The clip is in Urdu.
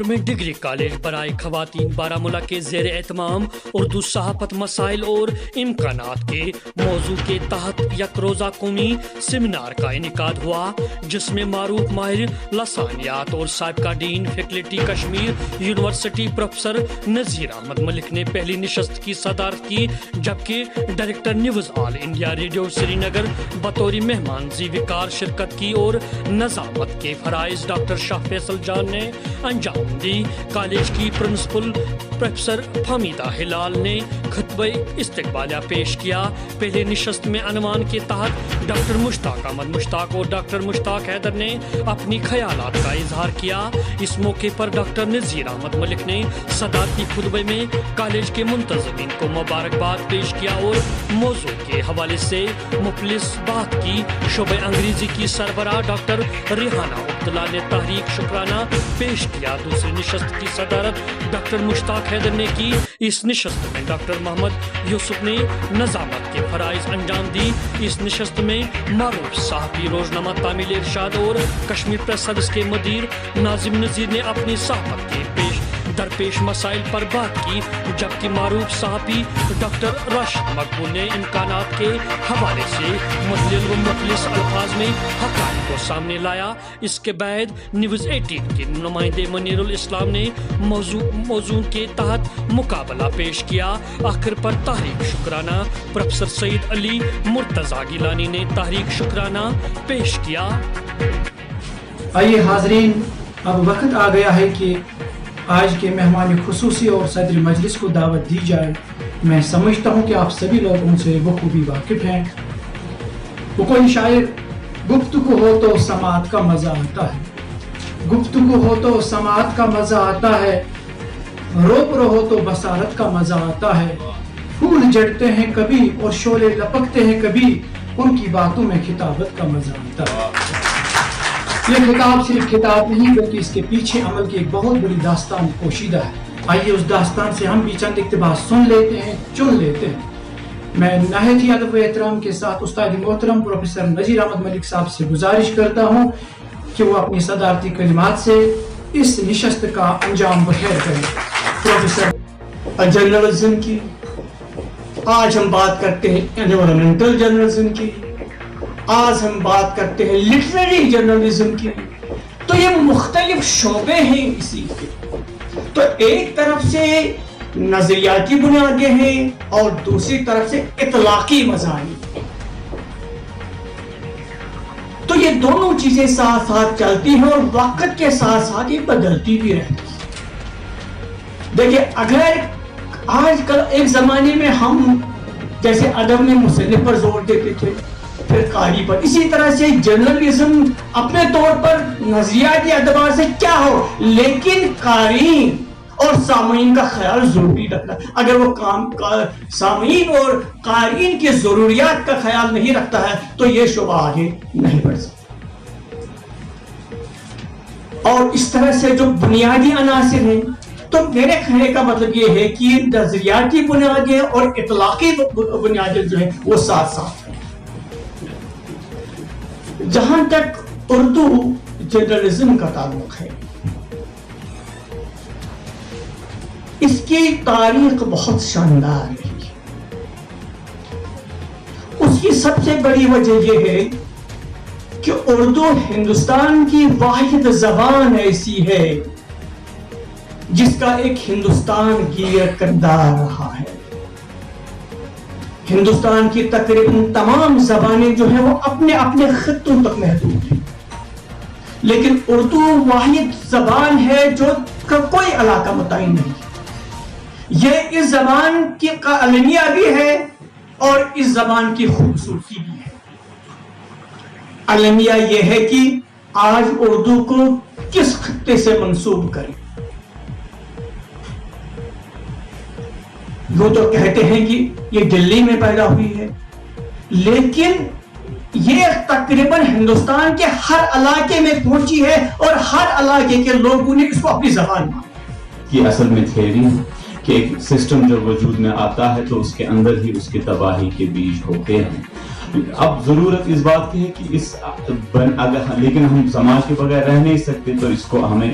لاہور میں ڈگری کالج برائے خواتین بارامولہ کے زیر اہتمام اردو صحافت مسائل اور امکانات کے موضوع کے تحت یک روزہ قومی سیمینار کا انعقاد ہوا، جس میں معروف ماہر لسانیات اور سابقہ dean faculty Kashmir university professor Nazir Ahmad Malik نے پہلی نشست کی صدارت کی، جبکہ director news All India Radio Srinagar بطور مہمان ذی وقار شرکت کی اور نظامت کے فرائض ڈاکٹر شاہ فیصل جان نے انجام دی۔ کالج کی پرنسپل پروفیسر فہمیدہ ہلال نے خطبہ استقبالیہ پیش کیا۔ پہلے نشست میں عنوان کے تحت ڈاکٹر مشتاق احمد مشتاق اور ڈاکٹر مشتاق حیدر نے اپنی خیالات کا اظہار کیا۔ اس موقع پر ڈاکٹر نذیر احمد ملک نے صدارتی خطبے میں کالج کے منتظمین کو مبارکباد پیش کیا اور موضوع کے حوالے سے مفلس بات کی۔ شعبہ انگریزی کی سربراہ ڈاکٹر ریحانہ عبداللہ نے تحریک شکرانہ پیش کیا۔ دوسری نشست کی صدارت ڈاکٹر مشتاق حیدر نے کی۔ اس نشست میں ڈاکٹر محمد یوسف نے نظامت کے فرائض انجام دی۔ اس نشست میں معروف صحافی روزنامہ تعمیل ارشاد اور کشمیر پریس سروس کے مدیر ناظم نذیر نے اپنی صحافت کے درپیش مسائل پر بات کی، جبکہ معروف صحافی ڈاکٹر راشد مقبول نے امکانات کے حوالے سے مدلل و مخلص الفاظ میں حقائق کو سامنے لایا۔ اس کے بعد نیوز 18 کے نمائندے منیر الاسلام نے موضوع کے تحت مقابلہ پیش کیا۔ آخر پر تحریک شکرانہ پروفیسر سعید علی مرتضیٰ گیلانی نے تحریک شکرانہ پیش کیا۔ آئیے حاضرین، اب وقت آ گیا ہے کہ آج کے مہمان خصوصی اور صدر مجلس کو دعوت دی جائے۔ میں سمجھتا ہوں کہ آپ سبھی لوگ ان سے بخوبی واقف ہیں۔ وہ کوئی شاعر گفتگو ہو تو سماعت کا مزہ آتا ہے، گفتگو ہو تو سماعت کا مزہ آتا ہے، روپ رہو تو بصارت کا مزہ آتا ہے، پھول جڑتے ہیں کبھی اور شعلے لپکتے ہیں کبھی، ان کی باتوں میں خطابت کا مزہ آتا ہے۔ یہ خطاب صرف خطاب نہیں بلکہ اس کے پیچھے عمل کی ایک بہت بڑی داستان پوشیدہ ہے۔ آئیے اس داستان سے ہم بھی چند اقتباس سن لیتے ہیں، چن لیتے ہیں۔ میں نہایت ہی ادب و احترام کے ساتھ استاد محترم پروفیسر نذیر احمد ملک صاحب سے گزارش کرتا ہوں کہ وہ اپنی صدارتی کلمات سے اس نشست کا انجام بخیر کریں۔ پروفیسر جرنلزم کی، آج ہم بات کرتے ہیں انوائرمنٹل جرنلزم کی، آج ہم بات کرتے ہیں لٹریری جرنلزم کی، تو یہ مختلف شعبے ہیں اسی کے۔ تو ایک طرف سے نظریاتی بنیادیں ہیں اور دوسری طرف سے اطلاقی مضامین، تو یہ دونوں چیزیں ساتھ ساتھ چلتی ہیں اور وقت کے ساتھ ساتھ یہ بدلتی بھی رہتی ہیں۔ دیکھیں، اگر آج کل ایک زمانے میں ہم جیسے ادب میں مصنف پر زور دیتے تھے، پھر قاری پر، اسی طرح سے جرنلزم اپنے طور پر نظریاتی اعتبار سے کیا ہو، لیکن قارئین اور سامعین کا خیال ضروری رکھنا۔ اگر وہ سامعین اور قارئین کی ضروریات کا خیال نہیں رکھتا ہے تو یہ شعبہ آگے نہیں بڑھ سکتا۔ اور اس طرح سے جو بنیادی عناصر ہیں، تو میرے کہنے کا مطلب یہ ہے کہ نظریاتی بنیادیں اور اطلاقی بنیادیں جو ہیں وہ ساتھ ساتھ ہیں۔ جہاں تک اردو جرنلزم کا تعلق ہے، اس کی تاریخ بہت شاندار ہے۔ اس کی سب سے بڑی وجہ یہ ہے کہ اردو ہندوستان کی واحد زبان ایسی ہے جس کا ایک ہندوستان گیر کردار رہا ہے۔ ہندوستان کی تقریباً تمام زبانیں جو ہیں وہ اپنے اپنے خطوں تک محدود ہیں، لیکن اردو واحد زبان ہے جو کوئی علاقہ متعین نہیں۔ یہ اس زبان کی المیہ بھی ہے اور اس زبان کی خوبصورتی بھی ہے۔ المیہ یہ ہے کہ آج اردو کو کس خطے سے منسوب کریں۔ وہ تو کہتے ہیں کہ یہ دلی میں پیدا ہوئی ہے، لیکن یہ تقریباً ہندوستان کے ہر علاقے میں پہنچی ہے اور ہر علاقے کے لوگوں نے اس کو اپنی زبان مانی۔ یہ اصل میں تھیوری ہے کہ ایک سسٹم جو وجود میں آتا ہے تو اس کے اندر ہی اس کی تباہی کے بیج ہوتے ہیں۔ اب ضرورت اس بات کی ہے کہ لیکن ہم سماج کے بغیر رہ نہیں سکتے، تو اس کو ہمیں